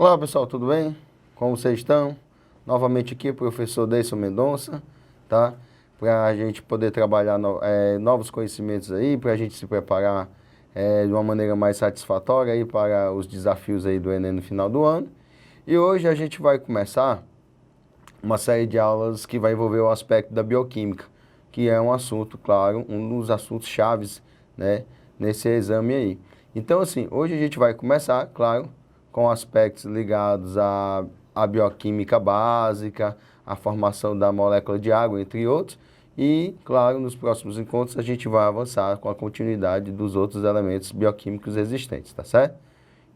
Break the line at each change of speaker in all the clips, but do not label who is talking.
Olá pessoal, tudo bem? Como vocês estão? Novamente aqui, professor Deison Mendonça, tá? Para a gente poder trabalhar novos conhecimentos aí, para a gente se preparar de uma maneira mais satisfatória aí para os desafios aí do Enem no final do ano. E hoje a gente vai começar uma série de aulas que vai envolver o aspecto da bioquímica, que é um assunto, claro, um dos assuntos chaves, né, nesse exame aí. Então, assim, hoje a gente vai começar, claro, com aspectos ligados à bioquímica básica, à formação da molécula de água, entre outros. E, claro, nos próximos encontros a gente vai avançar com a continuidade dos outros elementos bioquímicos existentes, tá certo?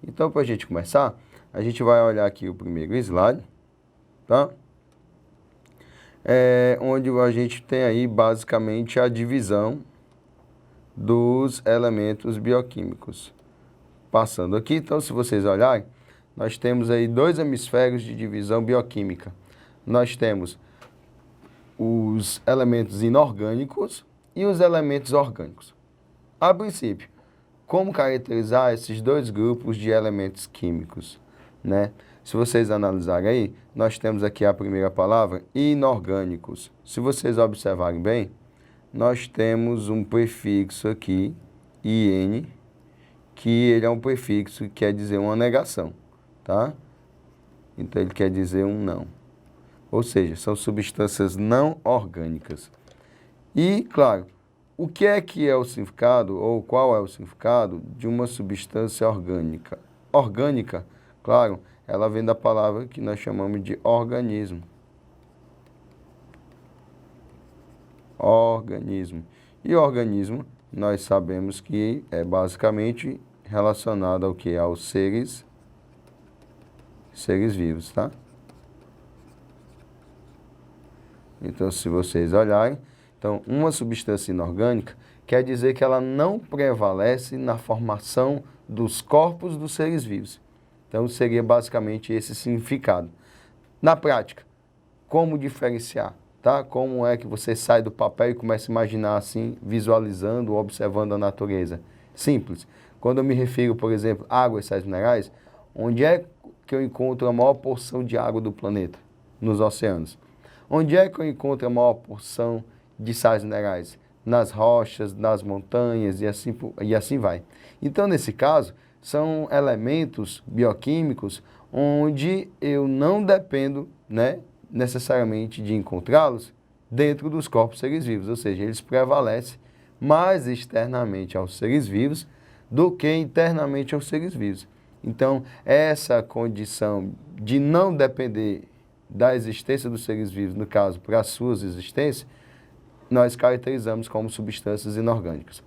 Então, para a gente começar, a gente vai olhar aqui o primeiro slide, tá? Onde a gente tem aí basicamente a divisão dos elementos bioquímicos. Passando aqui, então, se vocês olharem, nós temos aí dois hemisférios de divisão bioquímica. Nós temos os elementos inorgânicos e os elementos orgânicos. A princípio, como caracterizar esses dois grupos de elementos químicos, né? Se vocês analisarem aí, nós temos aqui a primeira palavra, inorgânicos. Se vocês observarem bem, nós temos um prefixo aqui, IN, que ele é um prefixo que quer dizer uma negação, tá? Então ele quer dizer um não. Ou seja, são substâncias não orgânicas. E, claro, o que é o significado, ou qual é o significado de uma substância orgânica? Orgânica, claro, ela vem da palavra que nós chamamos de organismo. Organismo. E organismo, nós sabemos que é basicamente relacionado ao que? Aos seres vivos, tá? Então, se vocês olharem, então, uma substância inorgânica quer dizer que ela não prevalece na formação dos corpos dos seres vivos. Então, seria basicamente esse significado. Na prática, como diferenciar? Tá? Como é que você sai do papel e começa a imaginar assim, visualizando, observando a natureza? Simples. Quando eu me refiro, por exemplo, a água e sais minerais, onde é que eu encontro a maior porção de água do planeta? Nos oceanos. Onde é que eu encontro a maior porção de sais minerais? Nas rochas, nas montanhas e assim vai. Então, nesse caso, são elementos bioquímicos onde eu não dependo, né, necessariamente de encontrá-los dentro dos corpos seres vivos, ou seja, eles prevalecem mais externamente aos seres vivos do que internamente aos seres vivos. Então, essa condição de não depender da existência dos seres vivos, no caso, para as suas existências, nós caracterizamos como substâncias inorgânicas.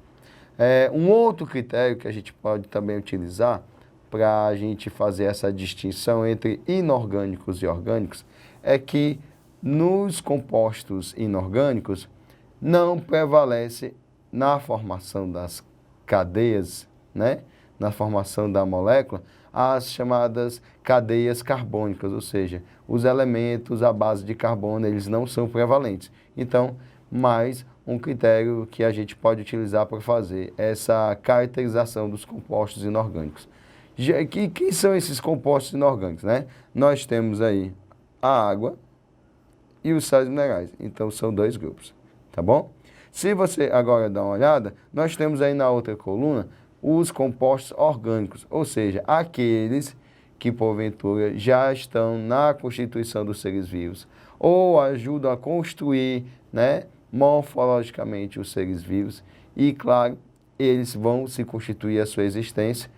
Um outro critério que a gente pode também utilizar para a gente fazer essa distinção entre inorgânicos e orgânicos é que nos compostos inorgânicos não prevalece na formação das cadeias, né? Na formação da molécula, as chamadas cadeias carbônicas, ou seja, os elementos à base de carbono, eles não são prevalentes. Então, mais um critério que a gente pode utilizar para fazer essa caracterização dos compostos inorgânicos. Quem são esses compostos inorgânicos, né? Nós temos aí a água e os sais minerais. Então, são dois grupos, tá bom? Se você agora dá uma olhada, nós temos aí na outra coluna os compostos orgânicos, ou seja, aqueles que porventura já estão na constituição dos seres vivos ou ajudam a construir, né, morfologicamente os seres vivos e, claro, eles vão se constituir a sua existência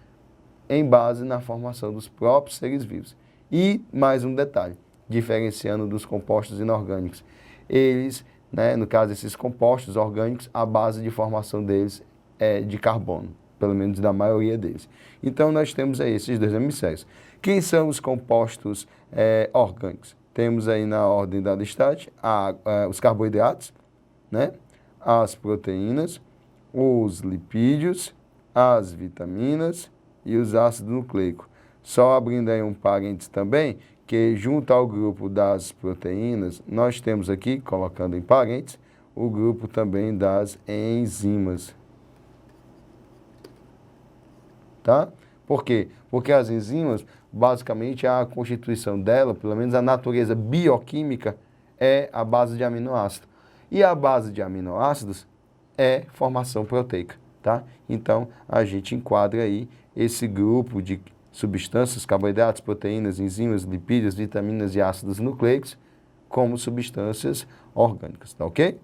em base na formação dos próprios seres vivos. E mais um detalhe, diferenciando dos compostos inorgânicos. Eles, né, no caso esses compostos orgânicos, a base de formação deles é de carbono, pelo menos da maioria deles. Então nós temos aí esses dois hemisférios. Quem são os compostos orgânicos? Temos aí na ordem da listagem os carboidratos, né, as proteínas, os lipídios, as vitaminas e os ácidos nucleicos. Só abrindo aí um parênteses também, que junto ao grupo das proteínas, nós temos aqui, colocando em parênteses, o grupo também das enzimas. Tá? Por quê? Porque as enzimas, basicamente, a constituição dela, pelo menos a natureza bioquímica, é a base de aminoácido. E a base de aminoácidos é formação proteica, tá? Então, a gente enquadra aí esse grupo de substâncias, carboidratos, proteínas, enzimas, lipídios, vitaminas e ácidos nucleicos como substâncias orgânicas, tá ok?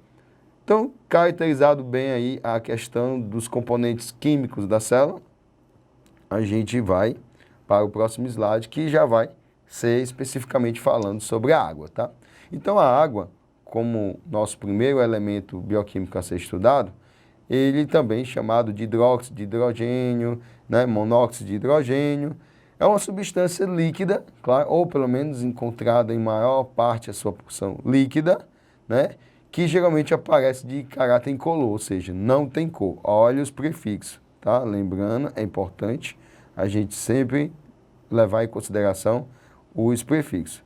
Então, caracterizado bem aí a questão dos componentes químicos da célula, a gente vai para o próximo slide, que já vai ser especificamente falando sobre a água, tá? Então, a água, como nosso primeiro elemento bioquímico a ser estudado, ele também chamado de hidróxido de hidrogênio, né, monóxido de hidrogênio, é uma substância líquida, claro, ou pelo menos encontrada em maior parte a sua porção líquida, né, que geralmente aparece de caráter incolor, ou seja, não tem cor. Olha os prefixos, tá? Lembrando, é importante a gente sempre levar em consideração os prefixos,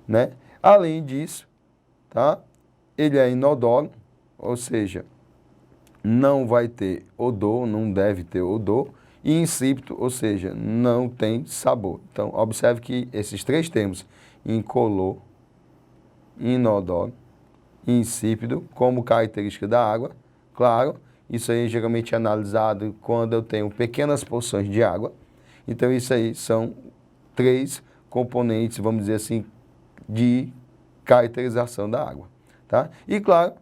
né? Além disso, tá? Ele é inodoro, ou seja, não vai ter odor, não deve ter odor, e insípido, ou seja, não tem sabor. Então, observe que esses três termos, incolor, inodoro, insípido, como característica da água, claro, isso aí geralmente é analisado quando eu tenho pequenas porções de água. Então, isso aí são três componentes, vamos dizer assim, de caracterização da água, tá? E, claro,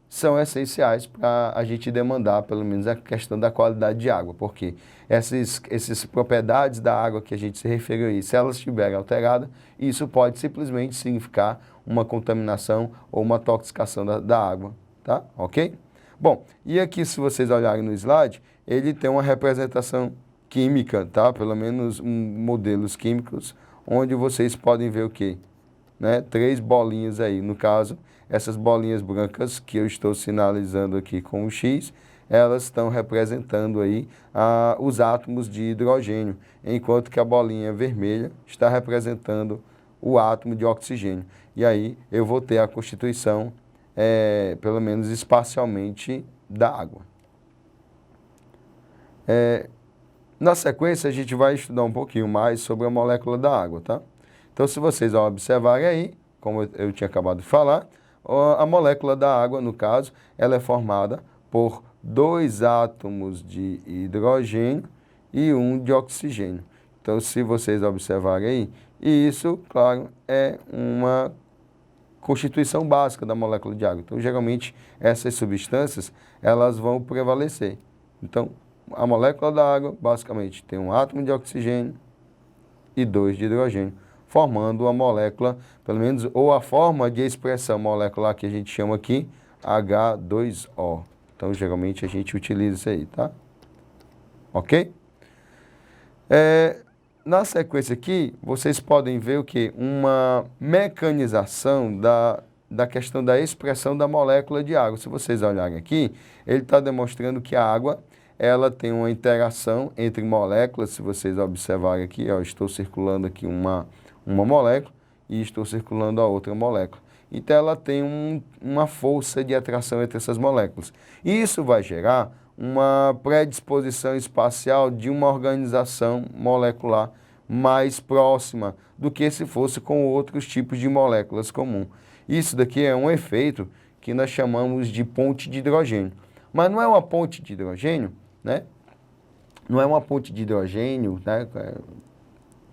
são essenciais para a gente demandar, pelo menos, a questão da qualidade de água, porque essas propriedades da água que a gente se referiu aí, se elas estiverem alteradas, isso pode simplesmente significar uma contaminação ou uma toxicação da água, tá? Ok? Bom, e aqui, se vocês olharem no slide, ele tem uma representação química, tá? Pelo menos modelos químicos, onde vocês podem ver o quê? Né? Três bolinhas aí, no caso, essas bolinhas brancas que eu estou sinalizando aqui com o X, elas estão representando aí os átomos de hidrogênio, enquanto que a bolinha vermelha está representando o átomo de oxigênio. E aí eu vou ter a constituição, pelo menos espacialmente, da água. Na sequência, a gente vai estudar um pouquinho mais sobre a molécula da água, tá? Então, se vocês observarem aí, como eu tinha acabado de falar, a molécula da água, no caso, ela é formada por 2 átomos de hidrogênio e 1 de oxigênio. Então, se vocês observarem aí, isso, claro, é uma constituição básica da molécula de água. Então, geralmente, essas substâncias, elas vão prevalecer. Então, a molécula da água, basicamente, tem 1 átomo de oxigênio e 2 de hidrogênio, formando a molécula, pelo menos, ou a forma de expressão molecular que a gente chama aqui, H2O. Então, geralmente, a gente utiliza isso aí, tá? Ok? Na sequência aqui, vocês podem ver o quê? Uma mecanização da questão da expressão da molécula de água. Se vocês olharem aqui, ele está demonstrando que a água, ela tem uma interação entre moléculas. Se vocês observarem aqui, ó, estou circulando aqui uma molécula e estou circulando a outra molécula. Então, ela tem uma força de atração entre essas moléculas. E isso vai gerar uma predisposição espacial de uma organização molecular mais próxima do que se fosse com outros tipos de moléculas comuns. Isso daqui é um efeito que nós chamamos de ponte de hidrogênio. Mas não é uma ponte de hidrogênio, né? Não é uma ponte de hidrogênio, né?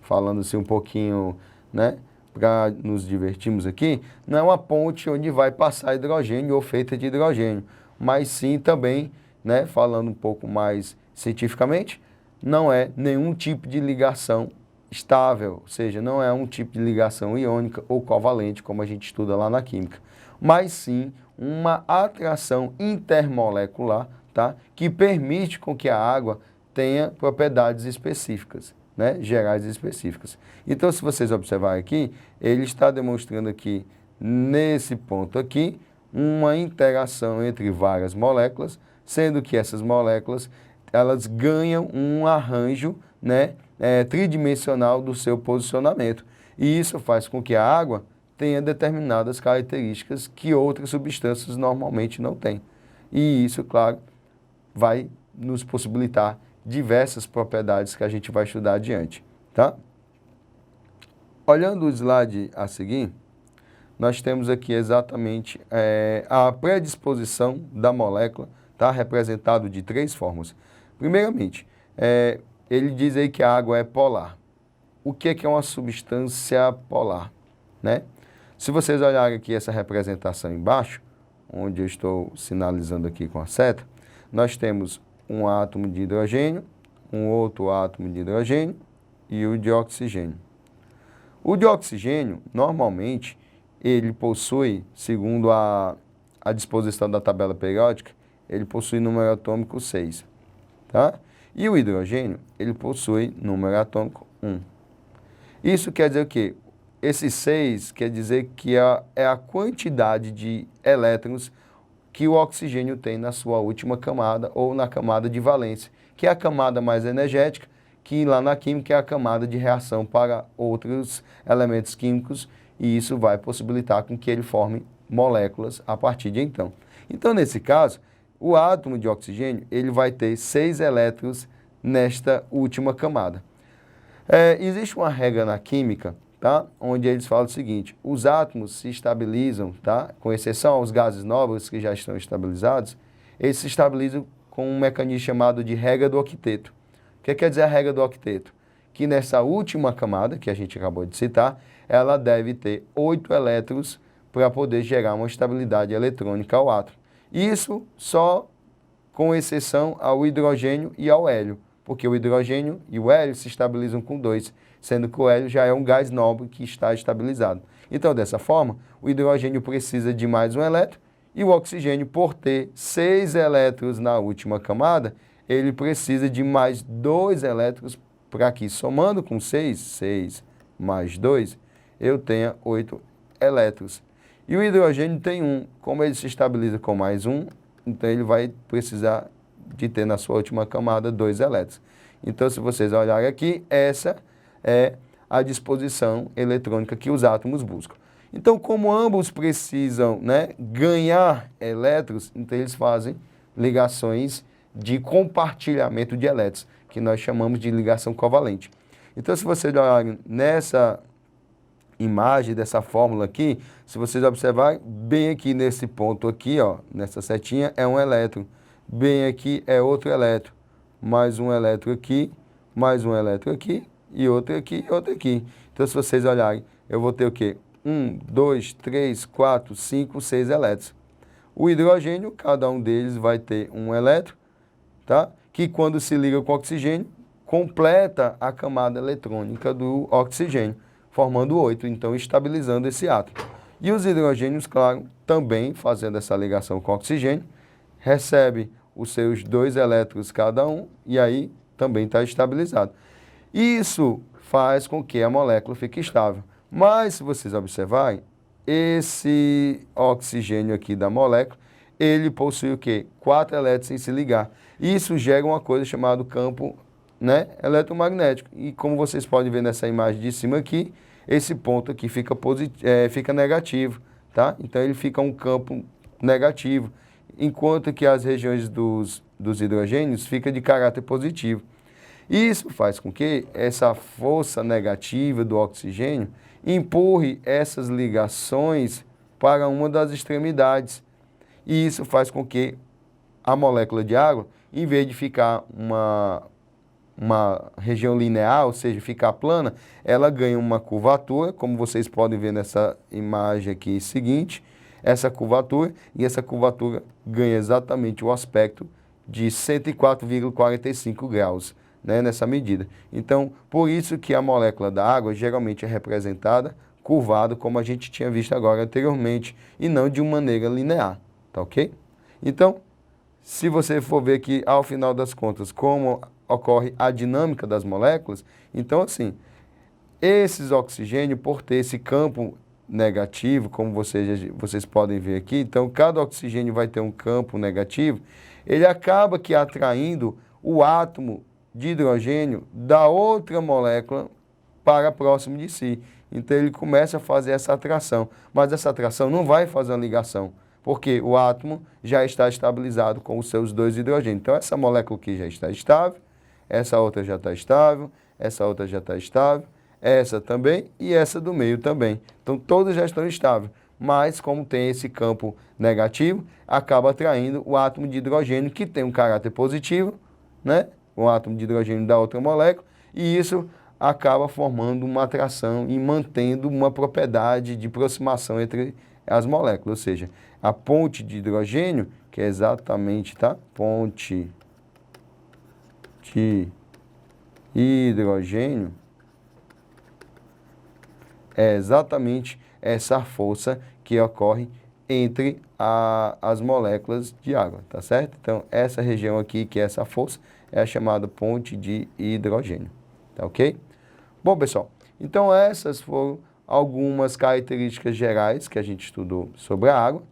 Falando assim um pouquinho, né? Para nos divertirmos aqui, não é uma ponte onde vai passar hidrogênio ou feita de hidrogênio, mas sim também, né? Falando um pouco mais cientificamente, não é nenhum tipo de ligação estável, ou seja, não é um tipo de ligação iônica ou covalente, como a gente estuda lá na química, mas sim uma atração intermolecular, tá? Que permite com que a água tenha propriedades específicas, né? Gerais específicas. Então, se vocês observarem aqui, ele está demonstrando aqui, nesse ponto aqui, uma interação entre várias moléculas, sendo que essas moléculas, elas ganham um arranjo, né? Tridimensional do seu posicionamento. E isso faz com que a água tenha determinadas características que outras substâncias normalmente não têm. E isso, claro, vai nos possibilitar diversas propriedades que a gente vai estudar adiante, tá? Olhando o slide a seguir, nós temos aqui exatamente a predisposição da molécula, tá? Representado de 3 formas. Primeiramente, ele diz aí que a água é polar. O que é uma substância polar, né? Se vocês olharem aqui essa representação embaixo, onde eu estou sinalizando aqui com a seta, nós temos um átomo de hidrogênio, um outro átomo de hidrogênio e o de oxigênio. O de oxigênio, normalmente, ele possui, segundo a disposição da tabela periódica, ele possui número atômico 6, tá? E o hidrogênio, ele possui número atômico 1. Isso quer dizer o quê? Esse 6 quer dizer que é a quantidade de elétrons que o oxigênio tem na sua última camada ou na camada de valência, que é a camada mais energética, que lá na química é a camada de reação para outros elementos químicos, e isso vai possibilitar com que ele forme moléculas a partir de então. Então, nesse caso, o átomo de oxigênio ele vai ter 6 elétrons nesta última camada. Existe uma regra na química, tá? Onde eles falam o seguinte: os átomos se estabilizam, tá? Com exceção aos gases nobres que já estão estabilizados, eles se estabilizam com um mecanismo chamado de regra do octeto. O que quer dizer a regra do octeto? Que nessa última camada, que a gente acabou de citar, ela deve ter 8 elétrons para poder gerar uma estabilidade eletrônica ao átomo. Isso só com exceção ao hidrogênio e ao hélio, porque o hidrogênio e o hélio se estabilizam com 2, sendo que o hélio já é um gás nobre que está estabilizado. Então, dessa forma, o hidrogênio precisa de mais um elétron e o oxigênio, por ter 6 elétrons na última camada, ele precisa de mais 2 elétrons para que, somando com 6 mais 2, eu tenha 8 elétrons. E o hidrogênio tem 1. Como ele se estabiliza com mais 1, então ele vai precisar de ter na sua última camada 2 elétrons. Então, se vocês olharem aqui, essa é a disposição eletrônica que os átomos buscam. Então, como ambos precisam, né, ganhar elétrons, então eles fazem ligações de compartilhamento de elétrons, que nós chamamos de ligação covalente. Então, se vocês olharem nessa imagem dessa fórmula aqui, se vocês observarem, bem aqui nesse ponto aqui, ó, nessa setinha, é um elétron. Bem aqui é outro elétron. Mais um elétron aqui, mais um elétron aqui, e outro aqui, e outro aqui. Então, se vocês olharem, eu vou ter o quê? 1, 2, 3, 4, 5, 6 elétrons. O hidrogênio, cada um deles vai ter um elétron, tá? Que quando se liga com o oxigênio, completa a camada eletrônica do oxigênio, formando 8, então estabilizando esse átomo. E os hidrogênios, claro, também fazendo essa ligação com o oxigênio, recebe os seus 2 elétrons cada um, e aí também está estabilizado. Isso faz com que a molécula fique estável. Mas, se vocês observarem, esse oxigênio aqui da molécula, ele possui o quê? 4 elétrons sem se ligar. Isso gera uma coisa chamada campo, né, eletromagnético. E como vocês podem ver nessa imagem de cima aqui, esse ponto aqui fica negativo, tá? Então, ele fica um campo negativo, enquanto que as regiões dos hidrogênios ficam de caráter positivo. Isso faz com que essa força negativa do oxigênio empurre essas ligações para uma das extremidades. E isso faz com que a molécula de água, em vez de ficar uma região linear, ou seja, ficar plana, ela ganha uma curvatura, como vocês podem ver nessa imagem aqui seguinte, essa curvatura, e essa curvatura ganha exatamente o aspecto de 104,45 graus. Né, nessa medida. Então, por isso que a molécula da água geralmente é representada curvada, como a gente tinha visto agora anteriormente, e não de uma maneira linear, tá ok? Então, se você for ver que, ao final das contas, como ocorre a dinâmica das moléculas, então, assim, esses oxigênios, por ter esse campo negativo, como vocês podem ver aqui, então, cada oxigênio vai ter um campo negativo, ele acaba que atraindo o átomo de hidrogênio da outra molécula para próximo de si. Então, ele começa a fazer essa atração. Mas essa atração não vai fazer uma ligação, porque o átomo já está estabilizado com os seus 2 hidrogênios. Então, essa molécula aqui já está estável, essa outra já está estável, essa outra já está estável, essa também e essa do meio também. Então, todas já estão estáveis, mas como tem esse campo negativo, acaba atraindo o átomo de hidrogênio, que tem um caráter positivo, né? O átomo de hidrogênio da outra molécula, e isso acaba formando uma atração e mantendo uma propriedade de aproximação entre as moléculas, ou seja, a ponte de hidrogênio, que é exatamente, tá? Ponte de hidrogênio, é exatamente essa força que ocorre entre as moléculas de água, tá certo? Então, essa região aqui, que é essa força, é a chamada ponte de hidrogênio, tá ok? Bom, pessoal, então essas foram algumas características gerais que a gente estudou sobre a água,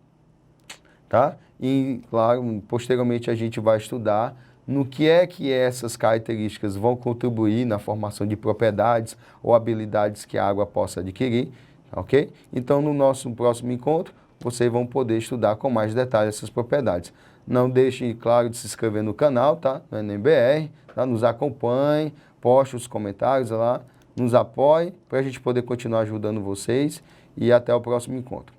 tá? E, claro, posteriormente a gente vai estudar no que essas características vão contribuir na formação de propriedades ou habilidades que a água possa adquirir, ok? Então, no nosso próximo encontro, vocês vão poder estudar com mais detalhes essas propriedades. Não deixe, claro, de se inscrever no canal, tá? No NBR, tá? Nos acompanhe, poste os comentários lá, nos apoie, para a gente poder continuar ajudando vocês e até o próximo encontro.